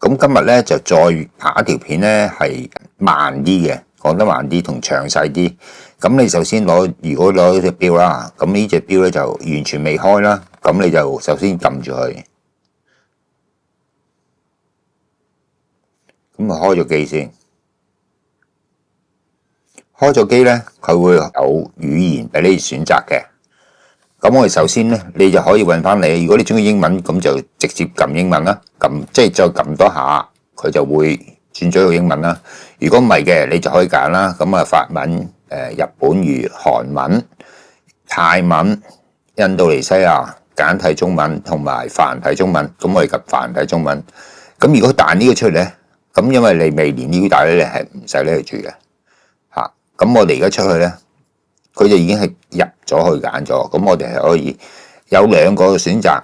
咁今日咧就再拍一條片咧，係慢啲嘅，講得慢啲同詳細啲。咁你首先如果攞隻錶啦，咁呢隻錶咧就完全未開啦，咁你就首先撳住佢，咁啊開咗機先。開咗機咧，佢會有語言俾你選擇嘅。咁我哋首先咧，你就可以揾翻你。如果你中意英文，咁就直接撳英文啦。即係再撳多下，佢就會轉咗到英文啦。如果唔係嘅，你就可以揀啦。咁啊，法文、日本語、韓文、泰文、印度尼西亞簡體中文同埋繁體中文。咁我哋撳繁體中文。咁如果彈呢個出嚟咧，咁因為你未連腰帶咧，你係唔使拎住嘅。咁我哋而家出去咧，佢就已經係入咗去揀咗。咁我哋係可以有兩個選擇，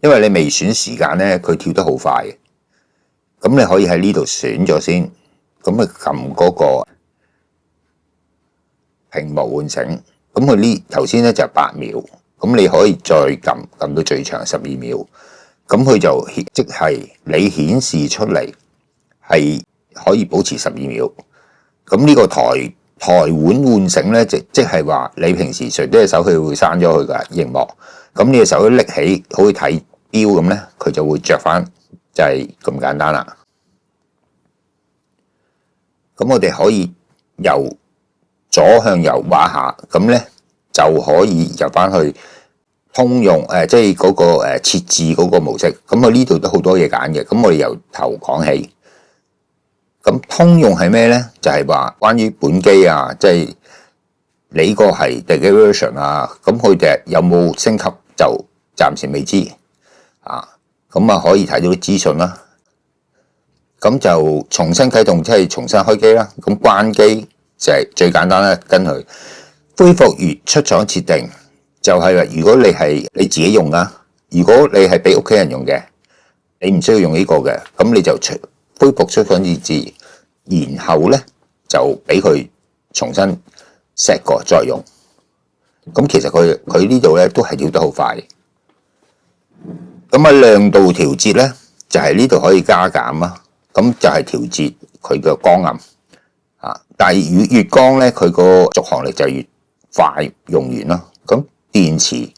因為你未選時間咧，佢跳得好快嘅。咁你可以喺呢度選咗先，咁啊撳嗰個屏幕喚醒。咁佢呢頭先咧就係8秒，咁你可以再撳到最長12秒。咁佢就即係你顯示出嚟係可以保持12秒。咁呢個台碗喚醒咧，即係話你平時除咗隻手，佢會閂咗佢嘅螢幕。咁你隻手一拎起，好似睇錶咁咧，佢就會着翻，就係咁簡單啦。咁我哋可以由左向右畫下，咁咧就可以入翻去通用即係嗰個設置嗰個模式。咁我呢度都好多嘢揀嘅。咁我哋由頭講起。咁通用係咩咧？就係話關於本機啊，即係你個係第幾 version 啊？咁佢哋有冇升級就暫時未知啊。咁啊可以睇到啲資訊啦。咁就重新啟動，即係重新開機啦。咁關機就係最簡單啦，跟佢恢復如出廠設定，就係話如果你係你自己用啦，如果你係俾屋企人用嘅，你唔需要用呢個嘅，咁你就恢復出廠設置，然後咧就俾佢重新 set 過再用。咁其實佢呢度咧都係跳得好快。咁啊亮度調節咧就係呢度可以加減啦。咁就係調節佢嘅光暗啊。但係越光咧，佢個續航力就越快用完咯。咁電池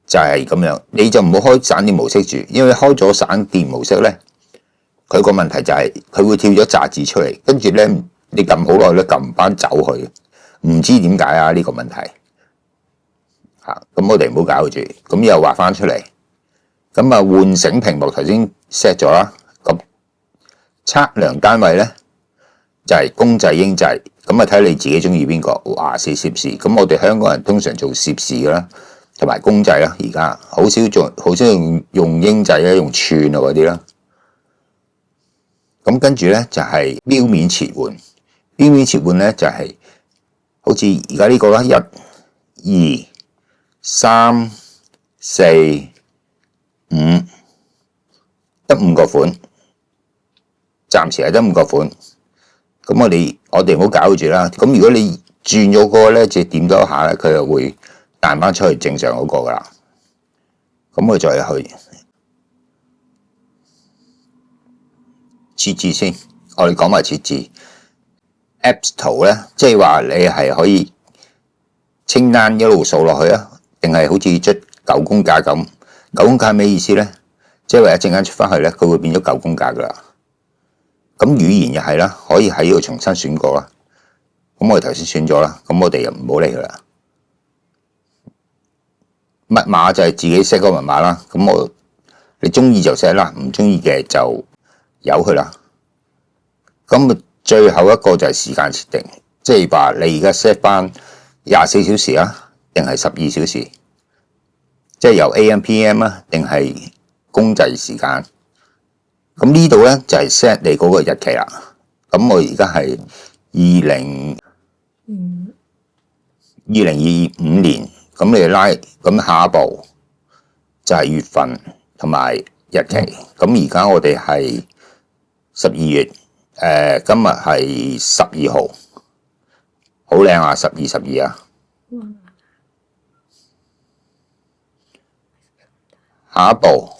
就係咁樣，你就唔好開省電模式住，因為開咗省電模式咧。佢個問題就係佢會跳咗雜字出嚟，跟住咧你撳好耐咧撳唔翻走去，唔知點解啊呢個問題嚇。咁我哋唔好搞住，咁又畫翻出嚟。咁啊喚醒屏幕頭先 set 咗啦。咁測量單位咧就係公制英制，咁啊睇你自己中意邊個。華氏攝氏，咁我哋香港人通常做攝氏噶啦，同埋公制啦。而家好少用英制咧，用寸啊嗰啲啦。咁跟住咧就係錶面切換，錶面切換咧就係好似而家呢個啦，1、2、3、4、5，得5個款，暫時係得5個款。咁我哋唔好搞住啦。咁如果你轉咗嗰個咧，即係點多一下咧，佢就會彈翻出去正常嗰個噶啦。咁我再去設置先，我哋講埋設置 Apps 圖咧，即係話你係可以清單一路掃落去啊，定係好似出9宮格咁。9宮格係咩意思咧？即係話一陣間出翻去咧，佢會變咗9宮格噶啦。咁語言又係啦，可以喺呢度重新選過啦。咁我哋頭先選咗啦，咁我哋又唔好理佢啦。密碼就係自己 set 個密碼啦。咁你中意就 set 啦，唔中意嘅就由佢啦。咁最後一個就係時間設定，即係話你而家 set 翻24小時啊，定係12小時？即係由 AM、PM 啊，定係公制時間？咁呢度咧就係 set 你嗰個日期啦。咁我而家係2025年，咁你拉，咁下一步就係月份同埋日期。咁而家我哋係12月，今日係12號，好靚啊！12啊！下一步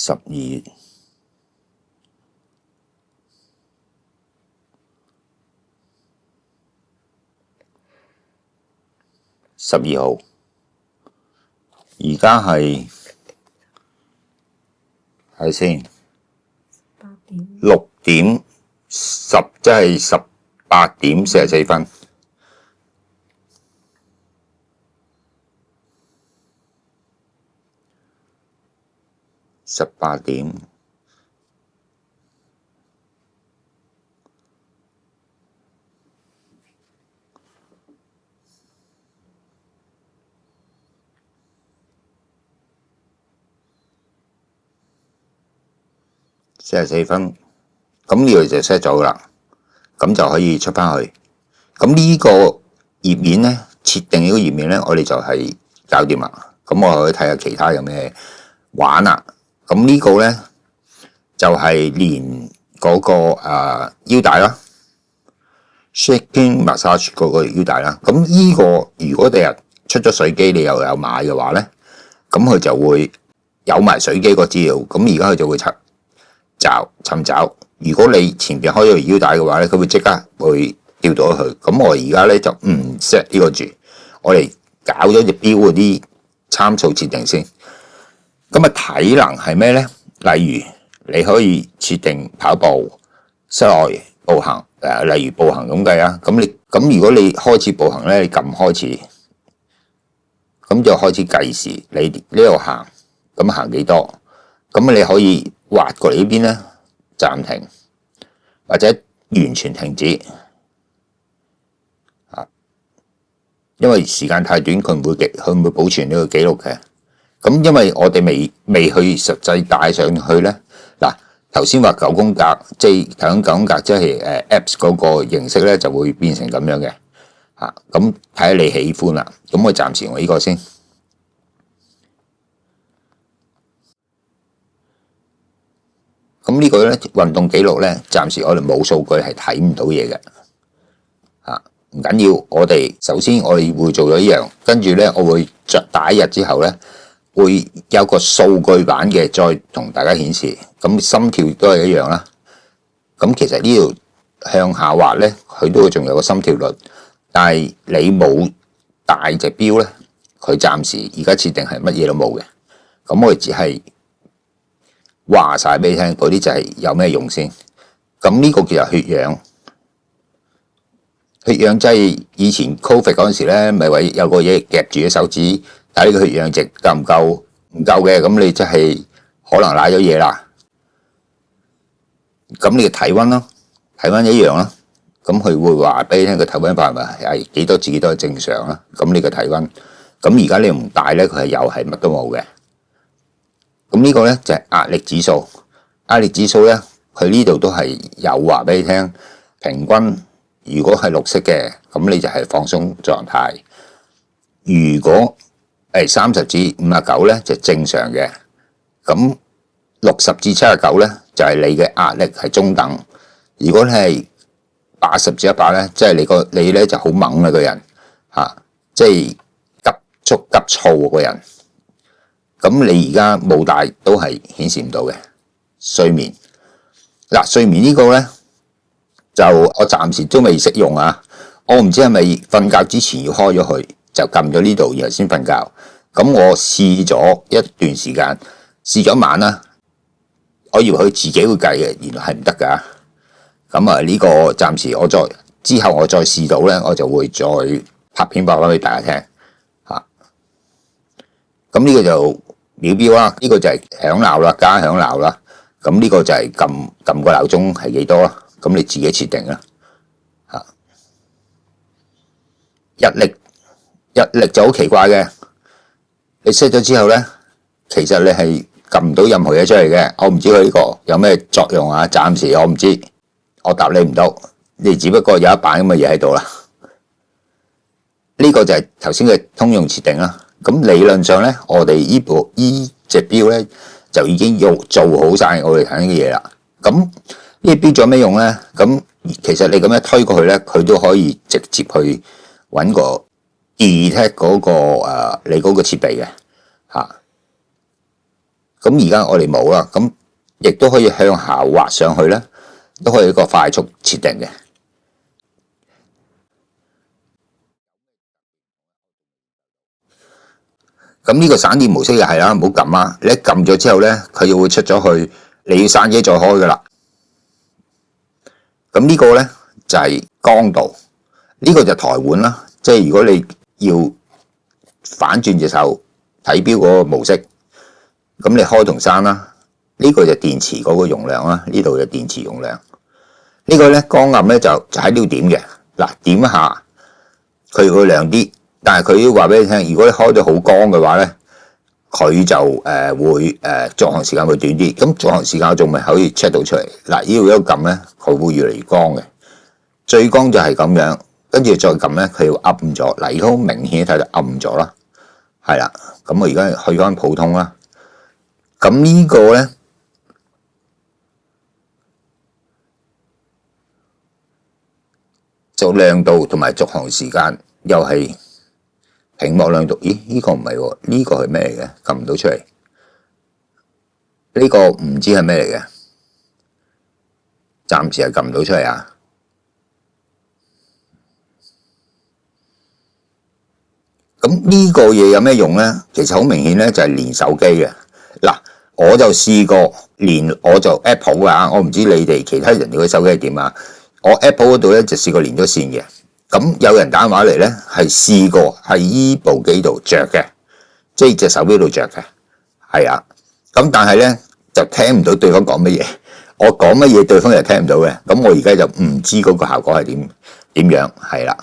12號，而家係睇先6點10，即係18點44分。18點44分，咁呢個就 set 咗啦，咁就可以出翻去。咁呢個頁面咧，設定呢個頁面咧，我哋就係搞掂啦。咁我可以睇下其他有咩玩啦。咁呢個咧就係連嗰個腰帶啦 ，shaking massage 嗰個腰帶啦。咁呢個如果第日出咗水機，你又有買嘅話咧，咁佢就會有埋水機個資料。咁而家佢就會尋找。如果你前邊開咗條腰帶嘅話咧，佢會即刻會調到去。咁我而家咧就唔 set 呢個住，我哋搞咗隻錶嗰啲參數設定先。咁體能係咩咧？例如你可以設定跑步、室內步行，例如步行咁計啊。咁如果你開始步行咧，你撳開始，咁就開始計時。你呢度行，咁行幾多？咁你可以滑過嚟呢邊咧，暫停或者完全停止。因為時間太短，佢唔會保存呢個記錄嘅。咁因為我哋未去實際帶上去咧，嗱頭先話9宮格，即係睇緊9宮格，即係Apps 嗰個形式咧，就會變成咁樣嘅嚇。咁睇下你喜歡啦。咁我暫時我呢個先。咁呢個咧運動記錄咧，暫時我哋冇數據係睇唔到嘢嘅嚇。唔緊要，我哋首先我哋會做咗一樣，跟住咧我會打一日之後咧，會有個數據版嘅再同大家顯示。咁心跳都係一樣啦。咁其實呢度向下滑咧，佢都會仲有個心跳率，但係你冇大隻錶咧，佢暫時而家設定係乜嘢都冇嘅。咁我哋只係話晒俾你聽，嗰啲就係有咩用先。咁呢個叫做血氧。血氧即係以前 Covid 嗰陣時咧，咪話有個嘢夾住嘅手指，睇呢個血氧值夠唔夠？唔夠嘅，咁你即係可能瀨咗嘢啦。咁你嘅體溫咯，體溫一樣啦。咁佢會話俾你聽個體溫範圍係幾多至幾多係正常啦。咁你個體溫，咁而家你唔帶咧，佢係又係乜都冇嘅。咁呢個咧就係壓力指數。壓力指數咧，佢呢度都係有話俾你聽，平均。如果係綠色嘅，咁你就係放鬆狀態。如果30至59咧，就正常嘅。咁60至79咧，就係你嘅壓力係中等。如果你係80至100咧，即係你咧就好猛啦個人嚇，即係急速急躁個人。咁你而家冇帶都係顯示唔到嘅。睡眠嗱，睡眠呢個咧。就我暫時都未識用啊！我唔知係咪瞓覺之前要開咗佢，就撳咗呢度，然後先瞓覺。咁我試咗一段時間，試咗一晚啦。我以為佢自己會計嘅，原來係唔得噶。咁呢個暫時之後我再試到咧，我就會再拍片播翻俾大家聽嚇。咁呢個就秒錶啦，呢個就係響鬧啦，加響鬧啦。咁呢個就係撳個鬧鐘係幾多啦？咁你自己設定啦，嚇。日曆就好奇怪嘅，你 set 咗之後咧，其實你係撳唔到任何嘢出嚟嘅。我唔知佢呢個有咩作用啊，暫時我唔知，我答你唔到。你只不過有一版咁嘅嘢喺度啦。呢個就係頭先嘅通用設定啦。咁理論上咧，我哋呢隻錶咧就已經做好晒我哋睇嘅嘢啦。咁呢個錶仲有咩用咧？咁其實你咁樣推過去咧，佢都可以直接去揾個 detect 嗰個你嗰個設備嘅嚇。咁而家我哋冇啦，咁亦都可以向下滑上去咧，都可以一個快速設定嘅。咁呢個省電模式又係啦，唔好撳啊！你一撳咗之後咧，佢就會出咗去，你要閂機再開噶啦。咁呢個咧就係光度，呢個就台碗啦。即係如果你要反轉隻手睇錶嗰個模式，咁你開同閂啦。呢個就電池嗰個容量啦，呢度嘅電池容量。呢個咧光暗咧就喺呢度點嘅，嗱點一下佢會亮啲，但係佢都話俾你聽，如果你開到好光嘅話咧，佢就會續航時間會短啲。咁續航時間我仲未可以 check 到出嚟。嗱，呢度一個撳咧，佢會越嚟越光嘅，最光就係咁樣，跟住再撳咧，佢要暗咗。嗱，而家好明顯睇到暗咗啦，係啦。咁我而家去翻普通啦。咁呢個咧就亮度同埋續航時間又係屏幕亮度。咦？呢個唔係喎，呢個係咩嚟嘅？撳唔到出嚟。呢個唔知係咩嚟嘅，暫時係撳唔到出嚟啊。咁呢個嘢有咩用咧？其實好明顯咧，就係連手機嘅。嗱，我就試過連，我就 Apple 啊，我唔知你哋其他人哋嘅手機係點啊。我 Apple 嗰度咧就試過連咗線嘅。咁有人打電話嚟咧，係試過喺依部機度着嘅，即係隻手錶度着嘅，係啊。咁但係咧就聽唔到對方講乜嘢，我講乜嘢對方又聽唔到嘅。咁我而家就唔知嗰個效果係點樣，係啦。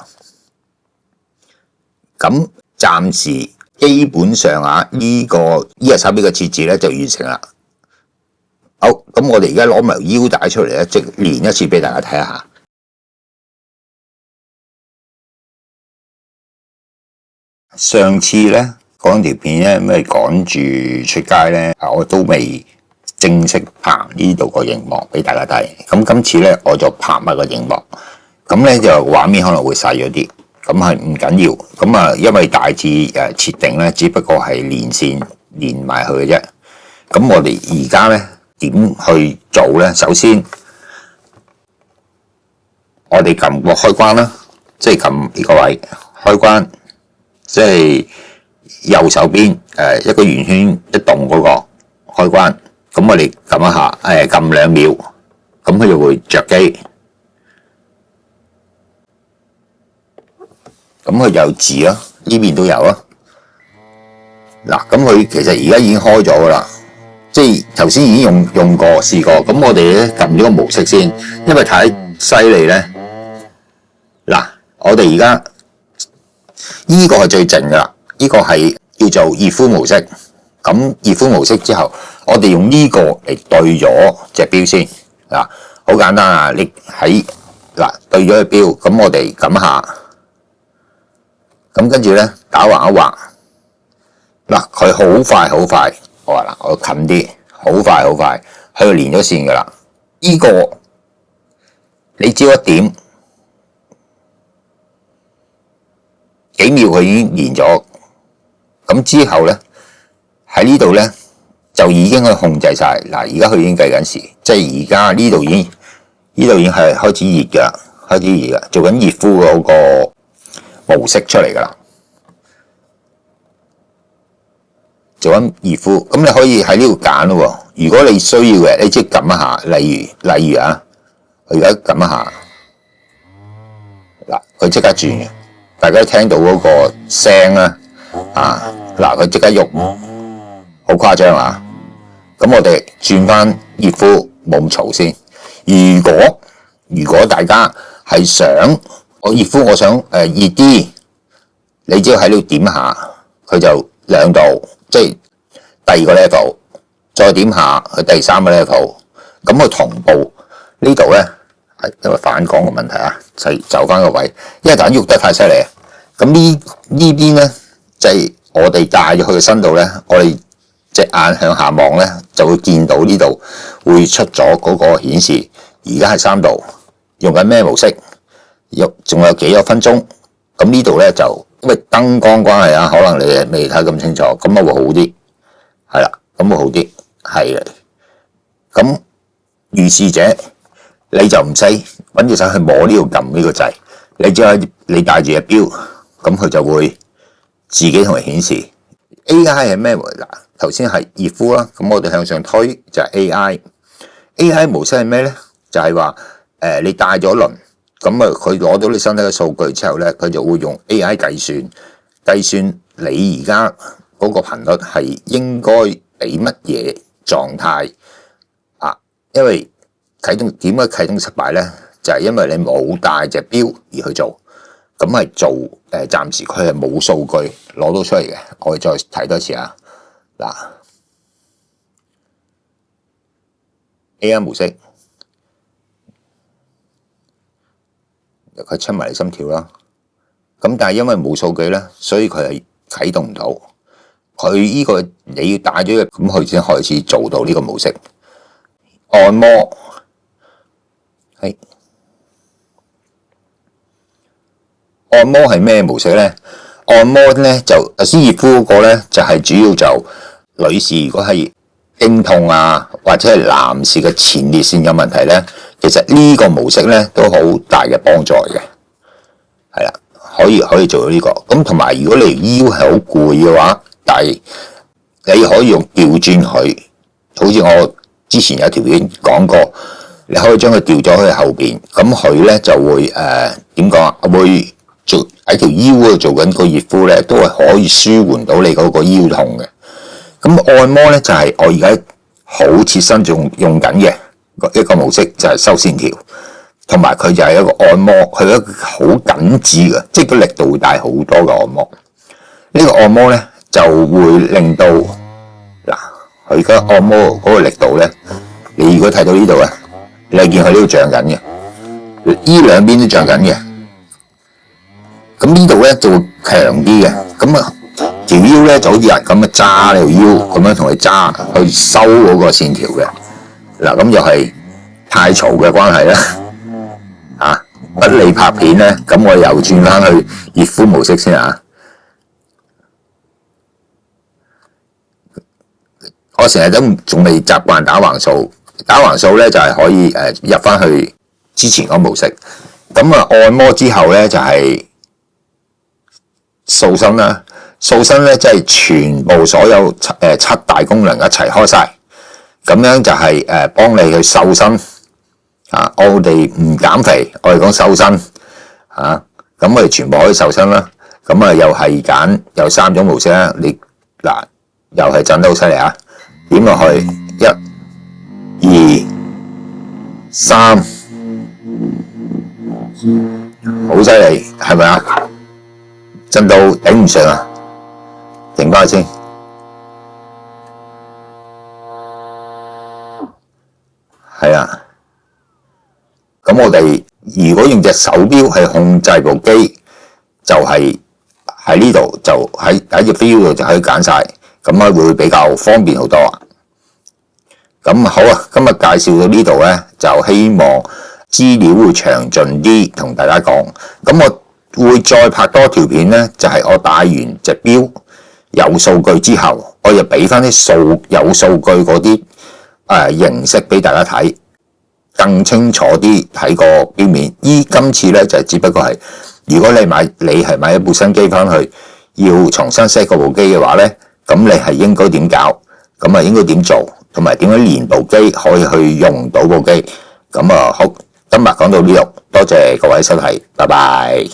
咁暫時基本上啊，呢個手錶嘅設置咧就完成啦。好，咁我哋而家攞埋腰帶出嚟咧，即連一次俾大家睇下。上次咧講條片咧，咩趕住出街咧，我都未正式拍呢度個熒幕俾大家睇。咁今次咧，我就拍埋個熒幕，咁咧就畫面可能會細咗啲，咁係唔緊要。咁啊，因為大致設定咧，只不過係連線連埋佢嘅啫。咁我哋而家咧點去做咧？首先，我哋撳個開關啦，即係撳呢個位開關。即係右手邊一個圓圈一動嗰個開關，咁我哋撳一下，撳2秒，咁佢就會着機。咁佢有字啦，呢邊都有啦。嗱，咁佢其實而家已經開咗噶啦，即係頭先已經用過試過。咁我哋咧撳咗個模式先，因為太犀利咧。嗱，我哋而家。呢個係最靜噶啦，呢個係叫做熱敷模式。咁熱敷模式之後，我哋用呢個嚟對咗隻錶先。嗱，好簡單啊！你喺對咗隻錶，咁我哋撳下，咁跟住咧打橫一劃，嗱佢好快好快。我話嗱，我近啲，好快好快，喺度連咗線噶啦。呢個你只要一點。幾秒佢已經連咗，咁之後咧喺呢度咧就已經可以控制晒。嗱，而家佢已經計緊時，即係而家呢度已經係開始熱㗎，開始熱㗎，做緊熱敷嗰個模式出嚟㗎啦，做緊熱敷。咁你可以喺呢度揀咯。如果你需要嘅，你即係撳一下，例如啊，我而家撳一下，嗱，佢即刻轉嘅。大家聽到嗰個聲啦，嗱佢即刻喐，好誇張啊！咁我哋轉翻熱敷冇咁嘈先。如果大家係想我熱敷，我想熱啲，你只要喺呢度點下，佢就2度，即係第2個 level， 再點下佢第3個 level， 咁佢同步呢度咧。因為反光嘅問題啊，就翻個位，因為突然喐得太犀利啊！咁呢邊咧，就係我哋帶咗去嘅身度咧，我哋隻眼向下望咧，就會見到呢度會出咗嗰個顯示，而家係3度，用緊咩模式？仲有幾多分鐘？咁呢度咧就因為燈光關係啊，可能你未睇咁清楚，咁啊會好啲，係啦，咁會好啲。係嘅。咁如是者你就唔使揾隻手去摸呢度撳呢個掣，你只係你帶住隻錶，咁佢就會自己同你顯示。AI 係咩？嗱，頭先係熱敷啦，咁我哋向上推就係 AI。AI 模式係咩咧？就係話你帶咗輪，咁啊佢攞到你身體嘅數據之後咧，佢就會用 AI 計算你而家嗰個頻率係應該俾乜嘢狀態啊？因為點解啟動失敗咧？就係因為你冇帶隻錶而去做，咁係做暫時佢係冇數據攞到出嚟嘅。我哋再睇多次啊！嗱 ，AI 模式，佢出埋你心跳啦。咁但係因為冇數據咧，所以佢係啟動唔到。佢呢個你要帶咗嘅，咁佢先開始做到呢個模式。按摩係按摩係咩模式咧？按摩咧就頭先熱敷嗰個咧，就係主要就女士如果係經痛啊，或者係男士嘅前列腺有問題咧，其實呢個模式咧都好大嘅幫助嘅，係啦，可以做到呢個。咁同埋如果你腰係好攰嘅話，但係你可以用調轉佢，好似我之前有條片講過，你可以將佢調咗去後邊，咁佢咧就會點講啊？會做喺條腰嗰度做緊個熱敷咧，都係可以舒緩到你嗰個腰痛嘅。咁按摩咧就係我而家好切身用緊嘅一個模式，就係收線條，同埋佢就係一個按摩，佢一個好緊緻嘅，即係個力度會大好多嘅按摩。呢個按摩咧就會令到嗱，佢而家按摩嗰個力度咧，你如果睇到呢度啊，你係見佢呢度脹緊嘅，呢兩邊都脹緊嘅。咁呢度咧就會強啲嘅，咁啊條腰咧就好似人咁啊揸條腰咁樣同佢揸去收嗰個線條嘅。嗱，咁又係太嘈嘅關係啦，不利拍片咧，咁我又轉翻去熱敷模式先啊。我成日都仲未習慣打橫掃咧就係可以入翻去之前嗰模式。咁啊按摩之後咧就係塑身啦，塑身咧即係全部所有七大功能一齊開晒，咁樣就係幫你去瘦身啊！我哋唔減肥，我哋講瘦身啊！咁我哋全部可以瘦身啦。咁啊又係揀有3種模式啦。你嗱又係震得好犀利啊！點落去1、2、3，好犀利，係咪啊？震到頂唔順啊！停翻先，係啊。咁我哋如果用隻手錶去控制部機，就係喺呢度，就喺隻錶度就可以揀晒，咁啊會比較方便好多啊。咁好啊，今日介紹到呢度咧，就希望資料會詳盡啲同大家講。咁我會再拍多條片咧，就係我戴完隻錶有數據之後，我就俾翻啲有數據嗰啲形式俾大家睇，更清楚啲睇個錶面。今次咧就只不過係，如果你係買一部新機翻去，要重新 set 嗰部機嘅話咧，咁你係應該點搞？咁啊應該點做？同埋點樣連部機可以去用到部機？咁啊好，今日講到呢度，多謝各位收睇，拜拜。